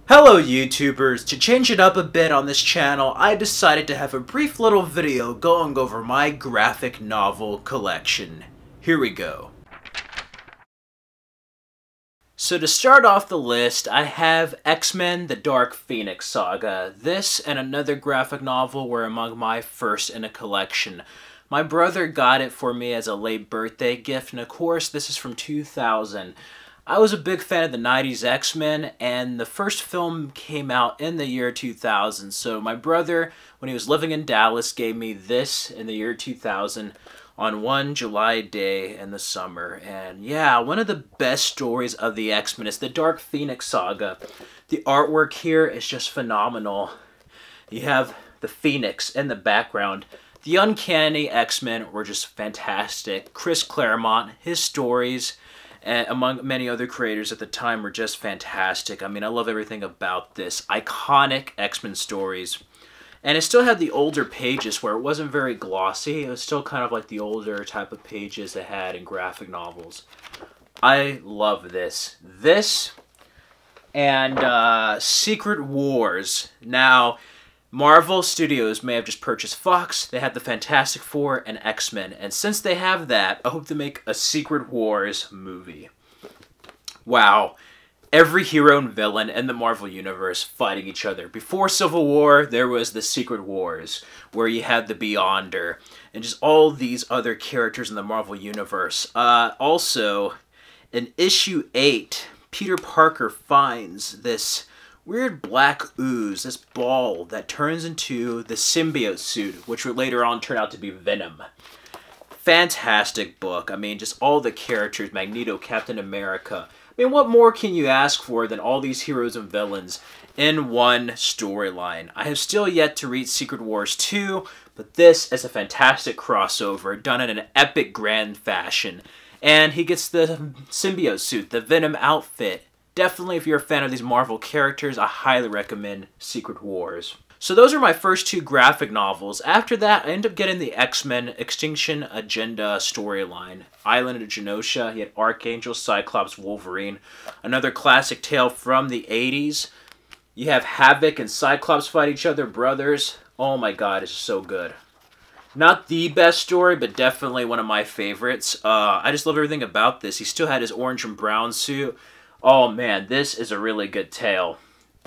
Hello YouTubers, to change it up a bit on this channel, I decided to have a brief little video going over my graphic novel collection. Here we go. So to start off the list, I have X-Men: The Dark Phoenix Saga. This and another graphic novel were among my first in a collection. My brother got it for me as a late birthday gift, and of course this is from 2000. I was a big fan of the 90s X-Men, and the first film came out in the year 2000, so my brother, when he was living in Dallas, gave me this in the year 2000 on one July day in the summer. And yeah, one of the best stories of the X-Men is the Dark Phoenix Saga. The artwork here is just phenomenal. You have the Phoenix in the background. The Uncanny X-Men were just fantastic. Chris Claremont, his stories, and among many other creators at the time, were just fantastic. I mean, I love everything about this. Iconic X-Men stories. And it still had the older pages where it wasn't very glossy. It was still kind of like the older type of pages it had in graphic novels. I love this. This and Secret Wars. Now, Marvel Studios may have just purchased Fox. They had the Fantastic Four and X-Men. And since they have that, I hope to make a Secret Wars movie. Wow. Every hero and villain in the Marvel Universe fighting each other. Before Civil War, there was the Secret Wars, where you had the Beyonder, and just all these other characters in the Marvel Universe. Also, in issue 8, Peter Parker finds this weird black ooze, this ball that turns into the symbiote suit, which would later on turn out to be Venom. Fantastic book. I mean, just all the characters, Magneto, Captain America. I mean, what more can you ask for than all these heroes and villains in one storyline? I have still yet to read Secret Wars 2, but this is a fantastic crossover, done in an epic grand fashion. And he gets the symbiote suit, the Venom outfit. Definitely, if you're a fan of these Marvel characters, I highly recommend Secret Wars. So those are my first two graphic novels. After that, I ended up getting the X-Men Extinction Agenda storyline. Island of Genosha, you had Archangel, Cyclops, Wolverine. Another classic tale from the 80s. You have Havoc and Cyclops fight each other, brothers. Oh my god, it's so good. Not the best story, but definitely one of my favorites. I just love everything about this. He still had his orange and brown suit. Oh man, this is a really good tale.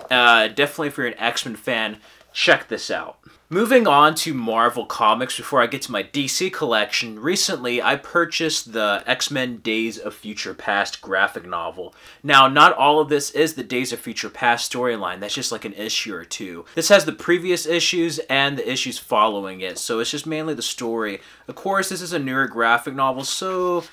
Definitely if you're an X-Men fan, check this out. Moving on to Marvel Comics before I get to my DC collection, recently I purchased the X-Men Days of Future Past graphic novel. Now, not all of this is the Days of Future Past storyline, that's just like an issue or two. This has the previous issues and the issues following it, so it's just mainly the story. Of course, this is a newer graphic novel, so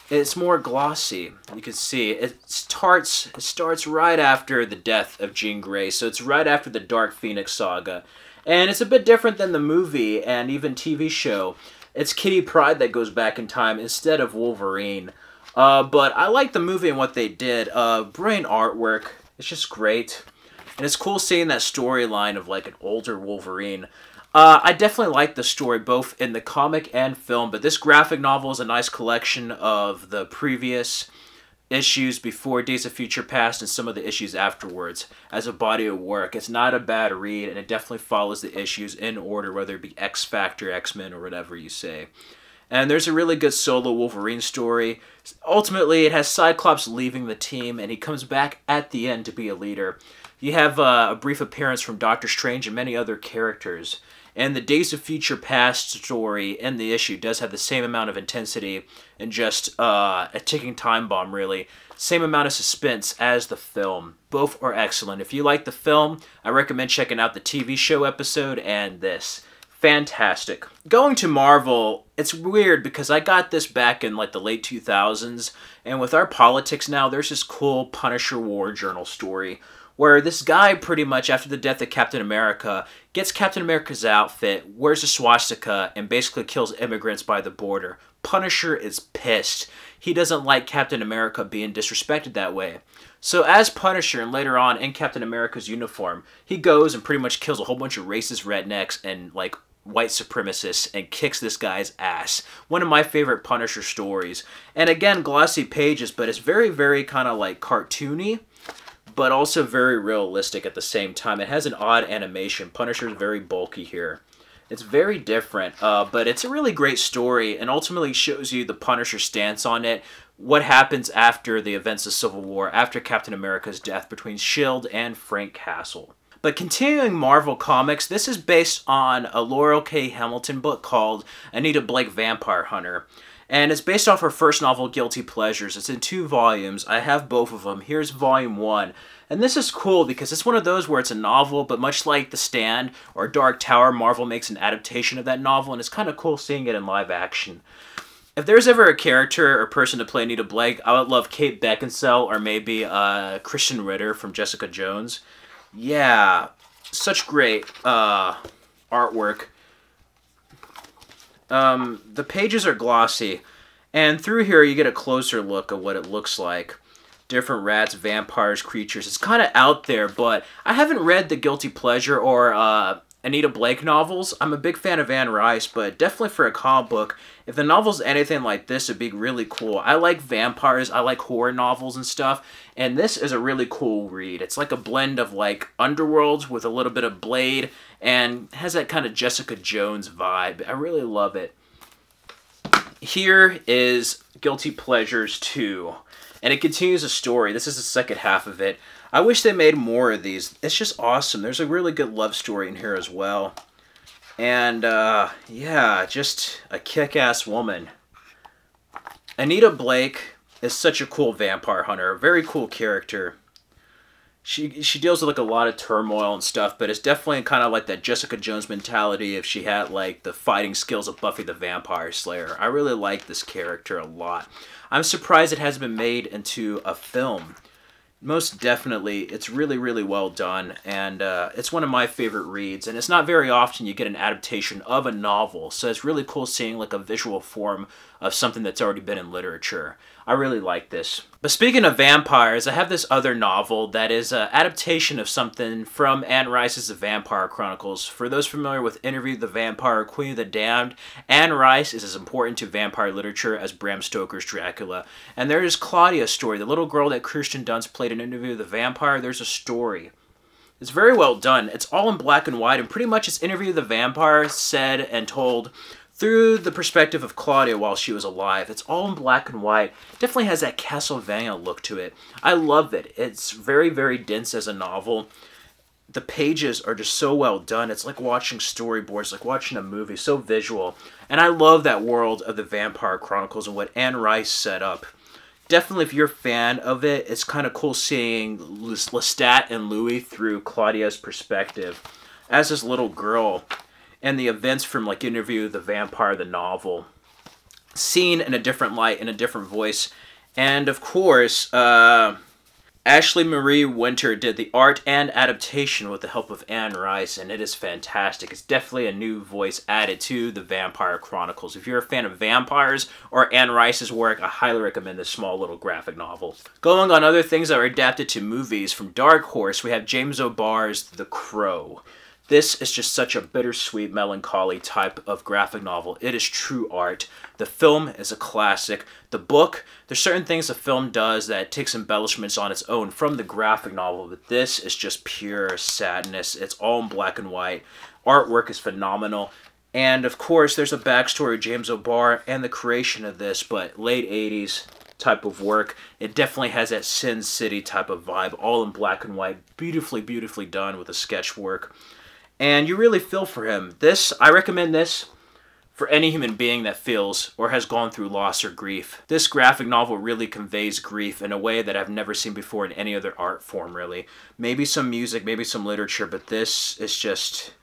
it's more glossy. You can see it starts right after the death of Jean Grey, so it's right after the Dark Phoenix Saga. And it's a bit different than the movie and even TV show. It's Kitty Pryde that goes back in time instead of Wolverine. But I like the movie and what they did. Brilliant artwork. It's just great. And it's cool seeing that storyline of like an older Wolverine. I definitely like the story both in the comic and film, but this graphic novel is a nice collection of the previous issues before Days of Future Past and some of the issues afterwards as a body of work. It's not a bad read, and it definitely follows the issues in order, whether it be X-Factor, X-Men, or whatever you say. And there's a really good solo Wolverine story. Ultimately, it has Cyclops leaving the team, and he comes back at the end to be a leader. You have a brief appearance from Doctor Strange and many other characters. And the Days of Future Past story in the issue does have the same amount of intensity and just a ticking time bomb, really. Same amount of suspense as the film. Both are excellent. If you like the film, I recommend checking out the TV show episode and this. Fantastic. Going to Marvel, it's weird because I got this back in like the late 2000s, and with our politics now, there's this cool Punisher War Journal story where this guy pretty much, after the death of Captain America, gets Captain America's outfit, wears a swastika, and basically kills immigrants by the border. Punisher is pissed. He doesn't like Captain America being disrespected that way. So as Punisher, and later on in Captain America's uniform, he goes and pretty much kills a whole bunch of racist rednecks and like white supremacists and kicks this guy's ass. One of my favorite Punisher stories. And again, glossy pages, but it's very, very kind of like cartoony. but also very realistic at the same time. It has an odd animation. Punisher's very bulky here. It's very different, but it's a really great story, and ultimately shows you the Punisher stance on it, what happens after the events of Civil War, after Captain America's death, between S.H.I.E.L.D. and Frank Castle. But continuing Marvel Comics, this is based on a Laurel K. Hamilton book called Anita Blake Vampire Hunter. And it's based off her first novel, Guilty Pleasures. It's in 2 volumes. I have both of them. Here's volume 1. And this is cool because it's one of those where it's a novel, but much like The Stand or Dark Tower, Marvel makes an adaptation of that novel, and it's kind of cool seeing it in live action. If there's ever a character or person to play Anita Blake, I would love Kate Beckinsale or maybe Christian Ritter from Jessica Jones. Yeah, such great artwork. The pages are glossy, and through here you get a closer look at what it looks like. Different rats, vampires, creatures. It's kind of out there, but I haven't read the Guilty Pleasure or Anita Blake novels. I'm a big fan of Anne Rice, but definitely for a comic book, if the novel's anything like this, it'd be really cool. I like vampires, I like horror novels and stuff, and this is a really cool read. It's like a blend of like Underworld with a little bit of Blade, and has that kind of Jessica Jones vibe. I really love it. Here is Guilty Pleasures 2, and it continues a story. This is the second half of it. I wish they made more of these. It's just awesome. There's a really good love story in here as well. And, yeah, just a kick-ass woman. Anita Blake is such a cool vampire hunter. A very cool character. She deals with, like, a lot of turmoil and stuff, but it's definitely kind of like that Jessica Jones mentality if she had, like, the fighting skills of Buffy the Vampire Slayer. I really like this character a lot. I'm surprised it hasn't been made into a film. Most definitely, it's really, really well done, and it's one of my favorite reads, and it's not very often you get an adaptation of a novel, so it's really cool seeing like a visual form of something that's already been in literature. I really like this. But speaking of vampires, I have this other novel that is an adaptation of something from Anne Rice's The Vampire Chronicles. For those familiar with Interview the Vampire, Queen of the Damned, Anne Rice is as important to vampire literature as Bram Stoker's Dracula. And there is Claudia Story, the little girl that Kirsten Dunst played in Interview the Vampire. There's a story. It's very well done. It's all in black and white, and pretty much it's Interview the Vampire said and told through the perspective of Claudia while she was alive. It's all in black and white. Definitely has that Castlevania look to it. I love it. It's very, very dense as a novel. The pages are just so well done. It's like watching storyboards, like watching a movie, so visual. And I love that world of the Vampire Chronicles and what Anne Rice set up. Definitely, if you're a fan of it, it's kind of cool seeing Lestat and Louis through Claudia's perspective as this little girl, and the events from like Interview the Vampire, the novel, seen in a different light, in a different voice. And of course, Ashley Marie Winter did the art and adaptation with the help of Anne Rice, and it is fantastic. It's definitely a new voice added to the Vampire Chronicles. If you're a fan of vampires or Anne Rice's work, I highly recommend this small little graphic novel. Going on other things that are adapted to movies, from Dark Horse, we have James O'Barr's The Crow. This is just such a bittersweet, melancholy type of graphic novel. It is true art. The film is a classic. The book, there's certain things the film does that takes embellishments on its own from the graphic novel, but this is just pure sadness. It's all in black and white. Artwork is phenomenal. And of course, there's a backstory of James O'Barr and the creation of this, but late 80s type of work. It definitely has that Sin City type of vibe, all in black and white. Beautifully, beautifully done with the sketch work. And you really feel for him. I recommend this for any human being that feels or has gone through loss or grief. This graphic novel really conveys grief in a way that I've never seen before in any other art form, really. Maybe some music, maybe some literature, but this is just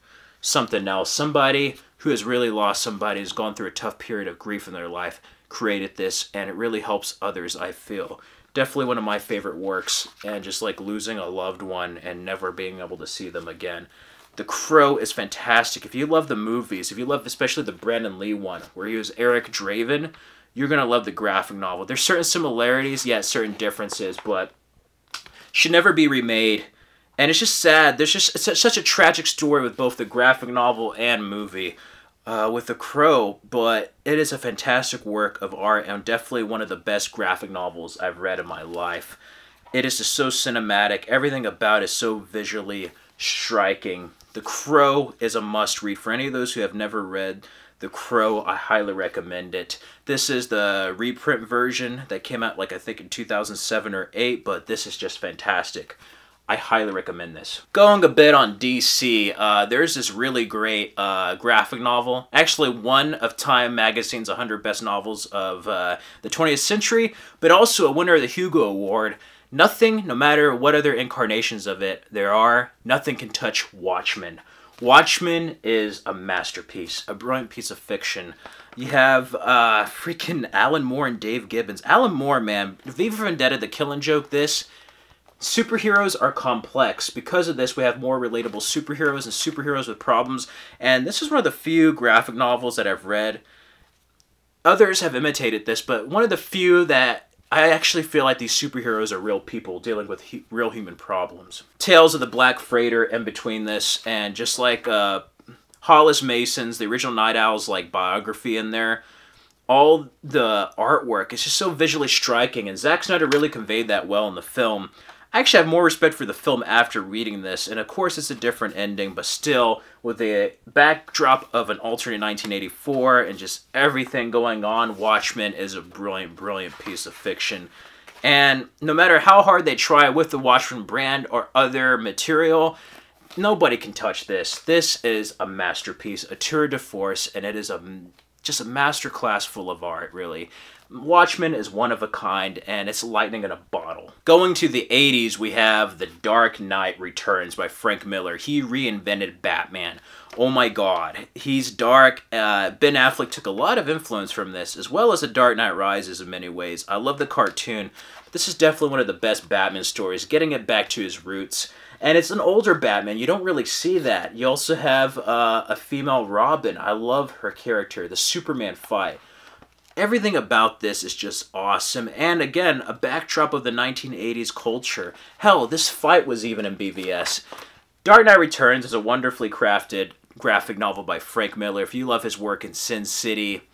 something else. Somebody who has really lost somebody, who's gone through a tough period of grief in their life, created this, and it really helps others, I feel. Definitely one of my favorite works, and just like losing a loved one and never being able to see them again. The Crow is fantastic. If you love the movies, if you love especially the Brandon Lee one, where he was Eric Draven, you're going to love the graphic novel. There's certain similarities, yet certain differences, but should never be remade. And it's just sad. It's such a tragic story with both the graphic novel and movie with The Crow, but it is a fantastic work of art and definitely one of the best graphic novels I've read in my life. It is just so cinematic. Everything about it is so visually striking. The Crow is a must-read. For any of those who have never read The Crow, I highly recommend it. This is the reprint version that came out, like, I think in 2007 or 8, but this is just fantastic. I highly recommend this. Going a bit on DC, there's this really great graphic novel. Actually, one of Time Magazine's 100 Best Novels of the 20th century, but also a winner of the Hugo Award. Nothing, no matter what other incarnations of it there are, nothing can touch Watchmen. Watchmen is a masterpiece, a brilliant piece of fiction. You have freaking Alan Moore and Dave Gibbons. Alan Moore, man, V for Vendetta, The Killing Joke, this. Superheroes are complex. Because of this, we have more relatable superheroes and superheroes with problems. And this is one of the few graphic novels that I've read. Others have imitated this, but one of the few that I actually feel like these superheroes are real people dealing with real human problems. Tales of the Black Freighter in between this, and just like Hollis Mason's, the original Night Owl's like biography in there, all the artwork is just so visually striking, and Zack Snyder really conveyed that well in the film. I actually have more respect for the film after reading this, and of course it's a different ending, but still, with the backdrop of an alternate 1984 and just everything going on, Watchmen is a brilliant, brilliant piece of fiction. And no matter how hard they try with the Watchmen brand or other material, nobody can touch this. This is a masterpiece, a tour de force, and it is just a masterclass full of art, really. Watchmen is one of a kind, and it's lightning in a bottle. Going to the 80s, we have The Dark Knight Returns by Frank Miller. He reinvented Batman. Oh my god, he's dark. Ben Affleck took a lot of influence from this, as well as The Dark Knight Rises in many ways. I love the cartoon. This is definitely one of the best Batman stories, getting it back to his roots. And it's an older Batman. You don't really see that. You also have a female Robin. I love her character. The Superman fight. Everything about this is just awesome. And again, a backdrop of the 1980s culture. Hell, this fight was even in BVS. Dark Knight Returns is a wonderfully crafted graphic novel by Frank Miller. If you love his work in Sin City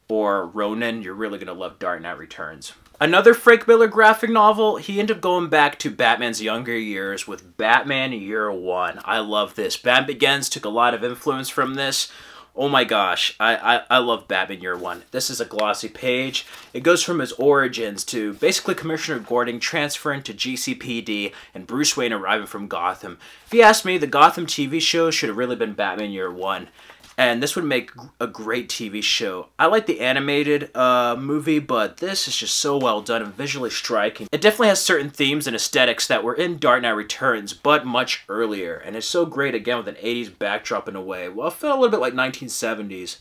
or Ronin, you're really going to love Dark Knight Returns. Another Frank Miller graphic novel, he ended up going back to Batman's younger years with Batman Year One. I love this. Batman Begins took a lot of influence from this. Oh my gosh, I love Batman Year One. This is a glossy page. It goes from his origins to basically Commissioner Gordon transferring to GCPD and Bruce Wayne arriving from Gotham. If you ask me, the Gotham TV show should have really been Batman Year One. And this would make a great TV show. I like the animated movie, but this is just so well done and visually striking. It definitely has certain themes and aesthetics that were in Dark Knight Returns, but much earlier. And it's so great, again, with an 80s backdrop in a way. Well, it felt a little bit like 1970s.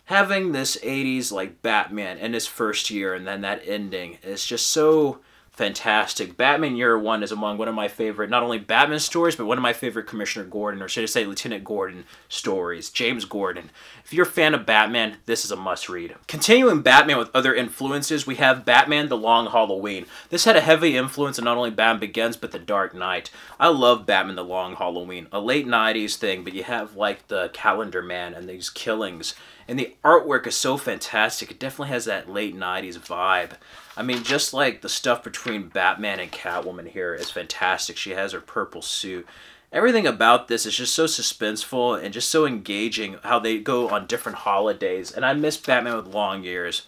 Having this 80s, like, Batman in his first year and then that ending is just so fantastic. Batman Year One is among one of my favorite, not only Batman stories, but one of my favorite Commissioner Gordon, or should I say Lieutenant Gordon stories. James Gordon. If you're a fan of Batman, this is a must-read. Continuing Batman with other influences, we have Batman The Long Halloween. This had a heavy influence on not only Batman Begins, but The Dark Knight. I love Batman The Long Halloween. A late 90s thing, but you have, like, the Calendar Man and these killings. And the artwork is so fantastic. It definitely has that late 90s vibe. I mean, just like the stuff between Batman and Catwoman here is fantastic. She has her purple suit. Everything about this is just so suspenseful and just so engaging, how they go on different holidays. And I miss Batman with long ears.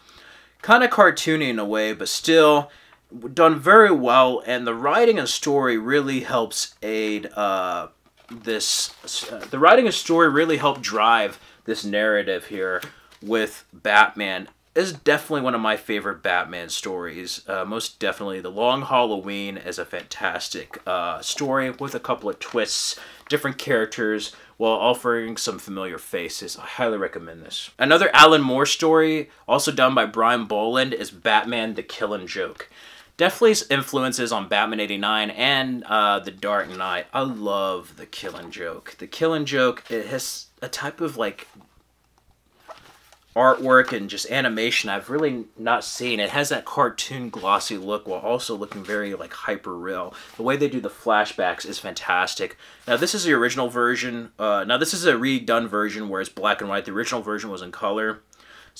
Kind of cartoony in a way, but still done very well. And the writing and story really helps aid this. The writing and story really help drive this narrative here with Batman. Is definitely one of my favorite Batman stories. Most definitely, The Long Halloween is a fantastic story with a couple of twists, different characters, while offering some familiar faces. I highly recommend this. Another Alan Moore story, also done by Brian Boland, is Batman The Killing Joke. Definitely influences on Batman 89 and The Dark Knight. I love The Killing Joke. The Killing Joke, it has a type of, like, artwork and just animation I've really not seen. It has that cartoon glossy look while also looking very like hyper real. The way they do the flashbacks is fantastic. Now this is the original version. Now this is a redone version where it's black and white. The original version was in color.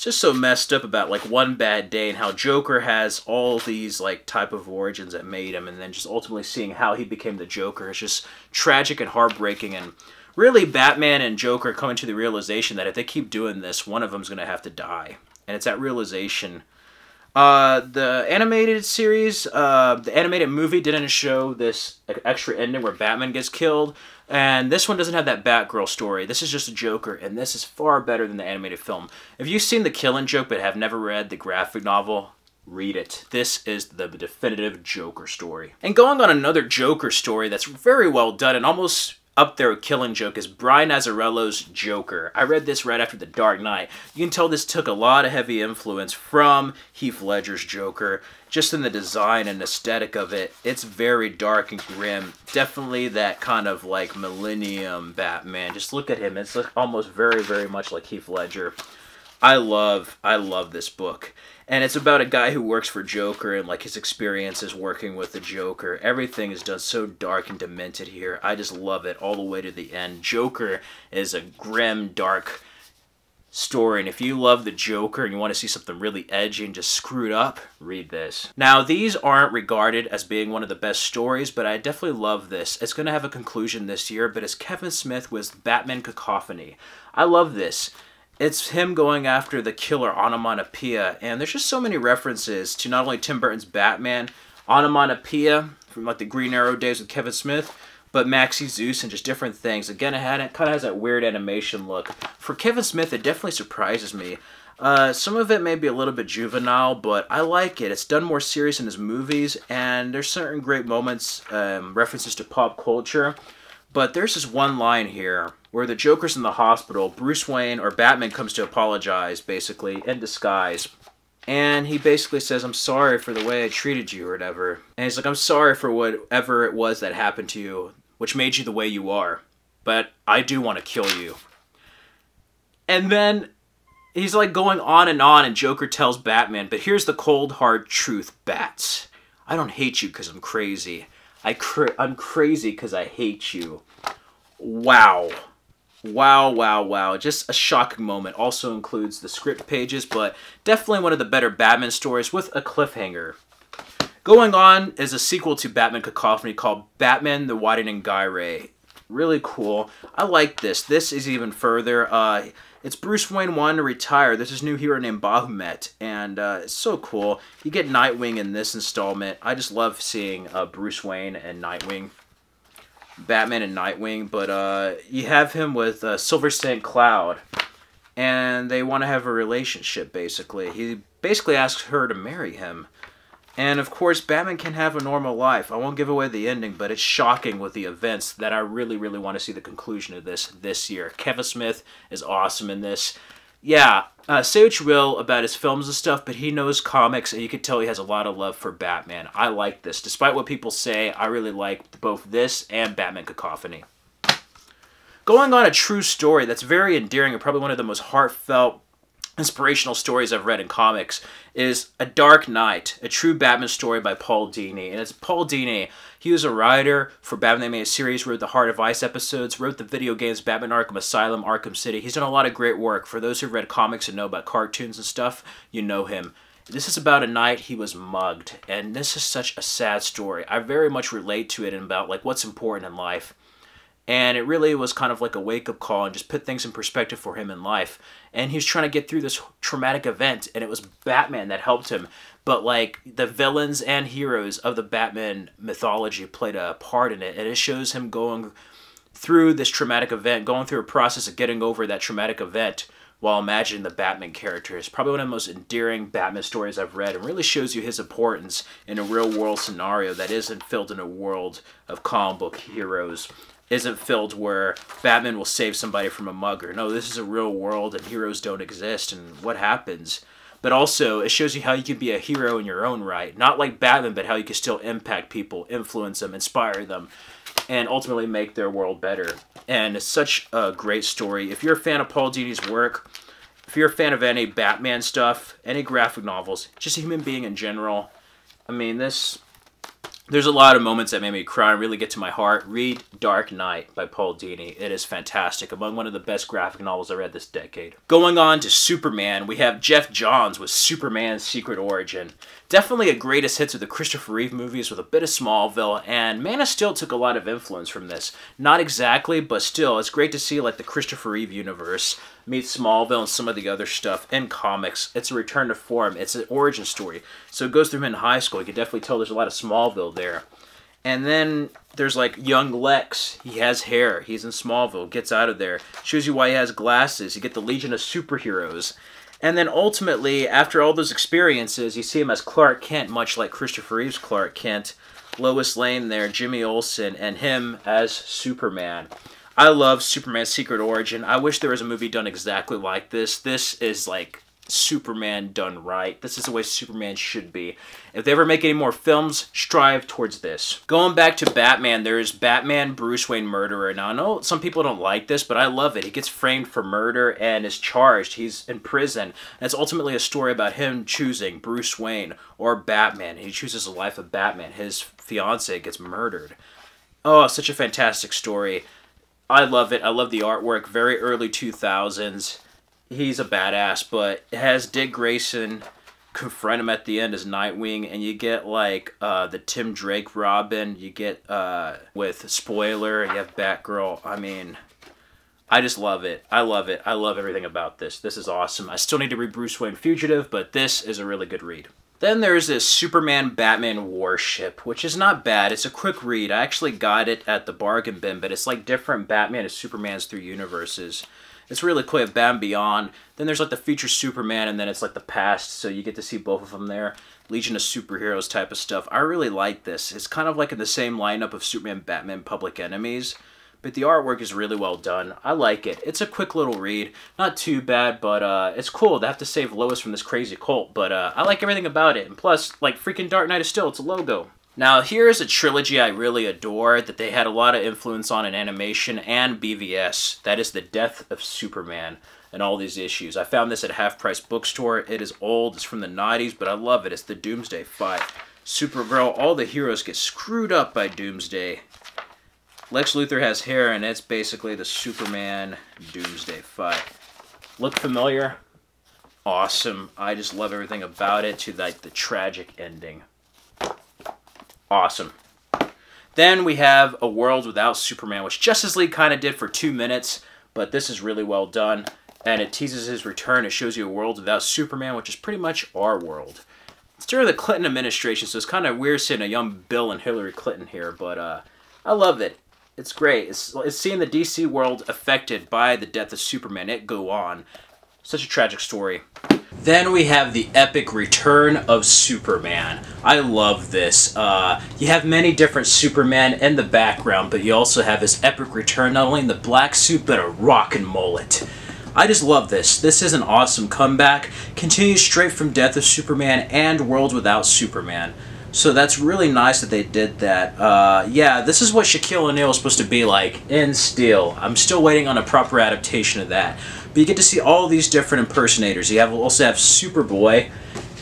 It's just so messed up about like one bad day and how Joker has all these like type of origins that made him, and then just ultimately seeing how he became the Joker is just tragic and heartbreaking. And really, Batman and Joker coming to the realization that if they keep doing this, one of them's going to have to die. And it's that realization. The animated series, the animated movie didn't show this extra ending where Batman gets killed. And this one doesn't have that Batgirl story. This is just a Joker, and this is far better than the animated film. If you've seen The Killing Joke but have never read the graphic novel, read it. This is the definitive Joker story. And going on another Joker story that's very well done and almost up there with Killing Joke is Brian Azzarello's Joker. I read this right after The Dark Knight. You can tell this took a lot of heavy influence from Heath Ledger's Joker. Just in the design and aesthetic of it, it's very dark and grim. Definitely that kind of like Millennium Batman. Just look at him. It's like almost very, very much like Heath Ledger. I love this book. And it's about a guy who works for Joker and like his experiences working with the Joker. Everything is done so dark and demented here. I just love it all the way to the end. Joker is a grim, dark story, and if you love the Joker and you want to see something really edgy and just screwed up, read this. Now, these aren't regarded as being one of the best stories, but I definitely love this. It's going to have a conclusion this year, but it's Kevin Smith with Batman Cacophony. I love this. It's him going after the killer Onomatopoeia, and there's just so many references to not only Tim Burton's Batman, Onomatopoeia from like the Green Arrow days with Kevin Smith, but Maxie Zeus and just different things. Again, it kind of has that weird animation look. For Kevin Smith, it definitely surprises me. Some of it may be a little bit juvenile, but I like it. It's done more serious in his movies, and there's certain great moments, references to pop culture. But there's this one line here where the Joker's in the hospital. Bruce Wayne, or Batman, comes to apologize, basically, in disguise. And he basically says, I'm sorry for the way I treated you or whatever. And he's like, I'm sorry for whatever it was that happened to you, which made you the way you are. But I do want to kill you. And then he's like going on, and Joker tells Batman, but here's the cold, hard truth, Bats. I don't hate you because I'm crazy. I'm crazy because I hate you. Wow. Wow, wow, wow. Just a shocking moment. Also includes the script pages, but definitely one of the better Batman stories with a cliffhanger. Going on is a sequel to Batman Cacophony called Batman the Widening Gyre. Really cool. I like this. This is even further. It's Bruce Wayne wanting to retire. There's this new hero named Bahamut, and it's so cool. You get Nightwing in this installment. I just love seeing Bruce Wayne and Nightwing. Batman and Nightwing, but you have him with Silver St. Cloud, and they want to have a relationship, basically. He basically asks her to marry him. And, of course, Batman can have a normal life. I won't give away the ending, but it's shocking with the events that I really, really want to see the conclusion of this year. Kevin Smith is awesome in this. Yeah, say what you will about his films and stuff, but he knows comics, and you can tell he has a lot of love for Batman. I like this. Despite what people say, I really like both this and Batman Cacophony. Going on a true story that's very endearing and probably one of the most heartfelt, inspirational stories I've read in comics is A Dark Knight, a true Batman story by Paul Dini. And it's Paul Dini. He was a writer for Batman the Animated Series, wrote the Heart of Ice episodes, wrote the video games Batman Arkham Asylum, Arkham City. He's done a lot of great work. For those who've read comics and know about cartoons and stuff, you know him. This is about a night he was mugged, and this is such a sad story. I very much relate to it and about like what's important in life. And it really was kind of like a wake-up call and just put things in perspective for him in life. And he was trying to get through this traumatic event, and it was Batman that helped him. But, like, the villains and heroes of the Batman mythology played a part in it. And it shows him going through this traumatic event, going through a process of getting over that traumatic event while imagining the Batman character. It's probably one of the most endearing Batman stories I've read, and really shows you his importance in a real-world scenario that isn't filled in a world of comic book heroes. Isn't filled where Batman will save somebody from a mugger. No, this is a real world and heroes don't exist and what happens. But also, it shows you how you can be a hero in your own right. Not like Batman, but how you can still impact people, influence them, inspire them, and ultimately make their world better. And it's such a great story. If you're a fan of Paul Dini's work, if you're a fan of any Batman stuff, any graphic novels, just a human being in general, I mean, this There's a lot of moments that made me cry and really get to my heart. Read Dark Knight by Paul Dini. It is fantastic. Among one of the best graphic novels I read this decade. Going on to Superman, we have Jeff Johns with Superman's Secret Origin. Definitely a greatest hits of the Christopher Reeve movies with a bit of Smallville, and Man of Steel took a lot of influence from this. Not exactly, but still, it's great to see like the Christopher Reeve universe meet Smallville and some of the other stuff in comics. It's a return to form. It's an origin story. So it goes through him in high school. You can definitely tell there's a lot of Smallville there. And then there's like young Lex. He has hair. He's in Smallville. Gets out of there. Shows you why he has glasses. You get the Legion of Superheroes. And then ultimately, after all those experiences, you see him as Clark Kent, much like Christopher Reeve's Clark Kent. Lois Lane there, Jimmy Olsen, and him as Superman. I love Superman's Secret Origin. I wish there was a movie done exactly like this. This is like Superman done right. This is the way Superman should be. If they ever make any more films, strive towards this. Going back to Batman, there's Batman Bruce Wayne Murderer. Now, I know some people don't like this, but I love it. He gets framed for murder and is charged. He's in prison. And it's ultimately a story about him choosing Bruce Wayne or Batman. He chooses the life of Batman. His fiancée gets murdered. Oh, such a fantastic story. I love it. I love the artwork. Very early 2000s. He's a badass, but it has Dick Grayson confront him at the end as Nightwing, and you get like the Tim Drake Robin. You get with Spoiler. You have Batgirl. I mean, I just love it. I love it. I love everything about this. This is awesome. I still need to read Bruce Wayne Fugitive, but this is a really good read. Then there's this Superman-Batman Warship, which is not bad. It's a quick read. I actually got it at the bargain bin, but it's like different Batman and Supermans through universes. It's really quick, Batman Beyond. Then there's like the future Superman, and then it's like the past, so you get to see both of them there. Legion of Superheroes type of stuff. I really like this. It's kind of like in the same lineup of Superman, Batman, Public Enemies, but the artwork is really well done. I like it. It's a quick little read. Not too bad, but it's cool. They have to save Lois from this crazy cult, but I like everything about it. And plus, like freaking Dark Knight is still, it's a logo. Now, here's a trilogy I really adore that they had a lot of influence on in animation and BVS. That is The Death of Superman and all these issues. I found this at a half-price bookstore. It is old. It's from the 90s, but I love it. It's the Doomsday fight. Supergirl, all the heroes get screwed up by Doomsday. Lex Luthor has hair, and it's basically the Superman Doomsday fight. Look familiar? Awesome. I just love everything about it, to like the tragic ending. Awesome. Then we have A World Without Superman, which Justice League kind of did for 2 minutes, but this is really well done, and it teases his return. It shows you a world without Superman, which is pretty much our world. It's during the Clinton administration, so it's kind of weird seeing a young Bill and Hillary Clinton here, but I love it. It's great. It's seeing the DC world affected by the death of Superman. It go on. Such a tragic story. Then we have the epic return of Superman. I love this. You have many different Supermen in the background, but you also have his epic return, not only in the black suit, but a rockin' mullet. I just love this. This is an awesome comeback. Continues straight from Death of Superman and World Without Superman. So that's really nice that they did that. Yeah, this is what Shaquille O'Neal is supposed to be like in Steel. I'm still waiting on a proper adaptation of that. But you get to see all these different impersonators. You also have Superboy,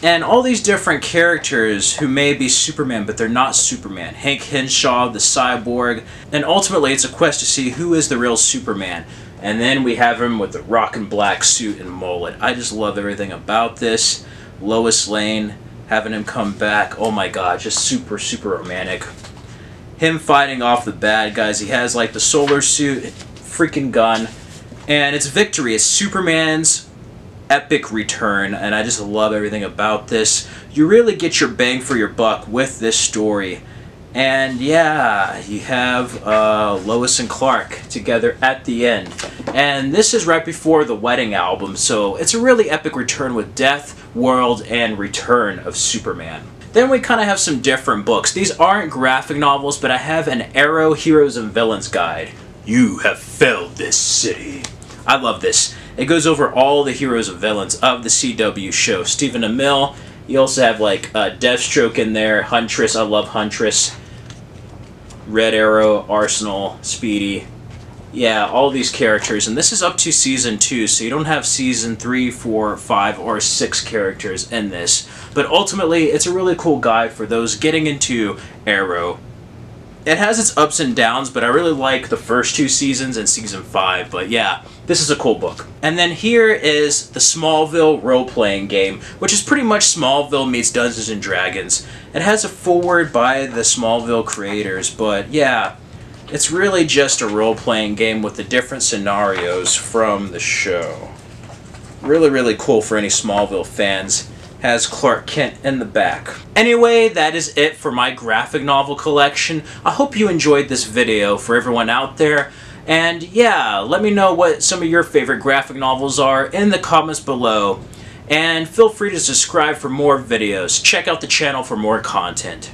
and all these different characters who may be Superman, but they're not Superman. Hank Henshaw, the Cyborg, and ultimately it's a quest to see who is the real Superman. And then we have him with the rockin' black suit and mullet. I just love everything about this. Lois Lane, having him come back. Oh my god, just super, super romantic. Him fighting off the bad guys. He has like the solar suit, freaking gun. And it's victory. It's Superman's epic return, and I just love everything about this. You really get your bang for your buck with this story. And yeah, you have Lois and Clark together at the end. And this is right before the wedding album, so it's a really epic return with Death, World, and Return of Superman. Then we kind of have some different books. These aren't graphic novels, but I have an Arrow Heroes and Villains guide. You have felled this city. I love this. It goes over all the heroes and villains of the CW show. Stephen Amell. You also have like Deathstroke in there. Huntress. I love Huntress. Red Arrow, Arsenal, Speedy. Yeah, all these characters, and this is up to season 2, so you don't have season 3, 4, 5, or 6 characters in this. But ultimately, it's a really cool guide for those getting into Arrow. It has its ups and downs, but I really like the first 2 seasons and season 5, but yeah, this is a cool book. And then here is the Smallville role-playing game, which is pretty much Smallville meets Dungeons & Dragons. It has a foreword by the Smallville creators, but yeah, it's really just a role-playing game with the different scenarios from the show. Really, really cool for any Smallville fans. Has Clark Kent in the back. Anyway, that is it for my graphic novel collection. I hope you enjoyed this video for everyone out there. And yeah, let me know what some of your favorite graphic novels are in the comments below. And feel free to subscribe for more videos. Check out the channel for more content.